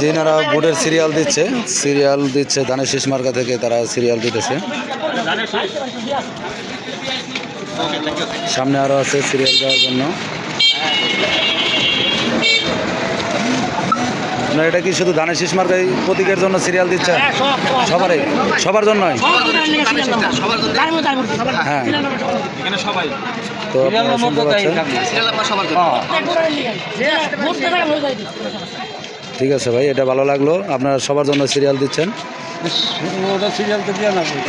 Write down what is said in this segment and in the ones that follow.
যিনারা ভোটের সিরিয়াল দিচ্ছে ধানের শীষ মার্কা থেকে তারা সিরিয়াল দিতেছে। সামনে আরও আছে সিরিয়াল দেওয়ার জন্য। আপনার এটা কি শুধু ধানের শীষ মার্কাই প্রতীকের জন্য সিরিয়াল দিচ্ছে? সবার জন্যই? হ্যাঁ, তো আপনারা শুনতে পাচ্ছেন। ঠিক আছে ভাই, এটা ভালো লাগলো, আপনারা সবার জন্য সিরিয়াল দিচ্ছেন।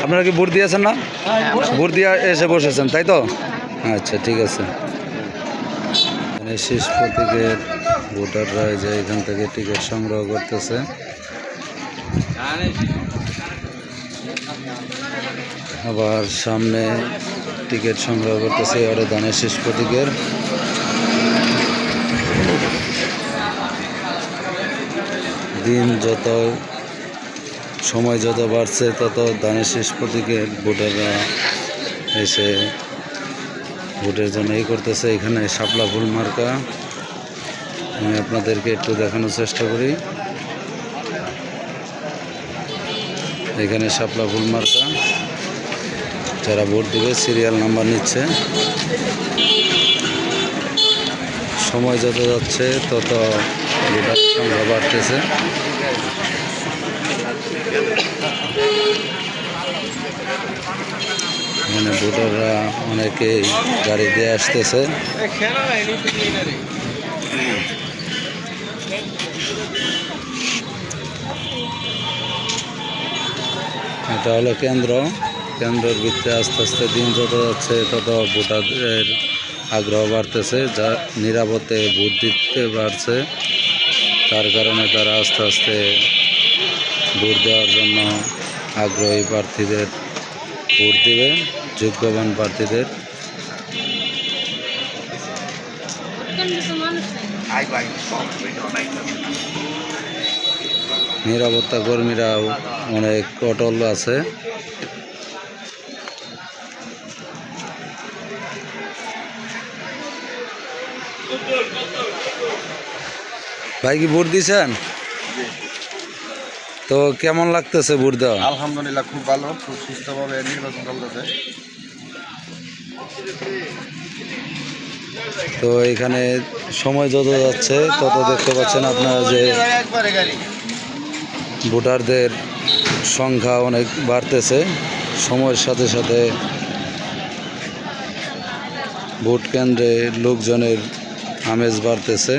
আপনারা কি ভোট দিয়েছেন না? ভোট দিয়ে এসে বসেছেন তাই তো? আচ্ছা, ঠিক আছে। শীষ প্রতীকের ভোটাররা যে এখান থেকে টিকিট সংগ্রহ করতেছে। আবার সামনে টিকিট সংগ্রহ করতেছে আরও ধানের শীষ প্রতীকের। দিন যত সময় যত বাড়ছে তত ধানের শীষ প্রতীকের ভোটাররা এসে ভোটের জন্য করতেছে। এখানে শাপলা ফুল মার্কা, আমি আপনাদেরকে একটু দেখানোর চেষ্টা করি। এখানে শাপলা ফুল মার্কা, যারা ভোট দেবে সিরিয়াল নাম্বার নিচ্ছে। সময় যত যাচ্ছে তত ভোটার সংখ্যা বাড়তেছে। এখানে ভোটাররা অনেকেই গাড়ি দিয়ে আসতেছে। এটা হলো কেন্দ্রের ভিতরে আস্তে আস্তে দিন যত যাচ্ছে তত ভোটারদের আগ্রহ বাড়তেছে, যা নিরাপদে ভোট দিতে পারছে। তার কারণে তারা আস্তে আস্তে ভোট দেওয়ার জন্য আগ্রহী প্রার্থীদের ভোট দেবে, যোগ্যবান প্রার্থীদের। নিরাপত্তা কর্মীরাও অনেক অটল আছে। ভাই কি ভোট দিয়েছেন? তো কেমন লাগতেছে ভোট দেওয়া? আলহামদুলিল্লাহ, খুব ভালো, খুব সুস্থভাবে নির্বাচন চলতেছে। তো এখানে সময় যত যাচ্ছে তত দেখতে পাচ্ছেন আপনারা যে ভোটারদের সংখ্যা অনেক বাড়তেছে। সময়ের সাথে সাথে ভোট কেন্দ্রে লোকজনের আমেজ বাড়তেছে।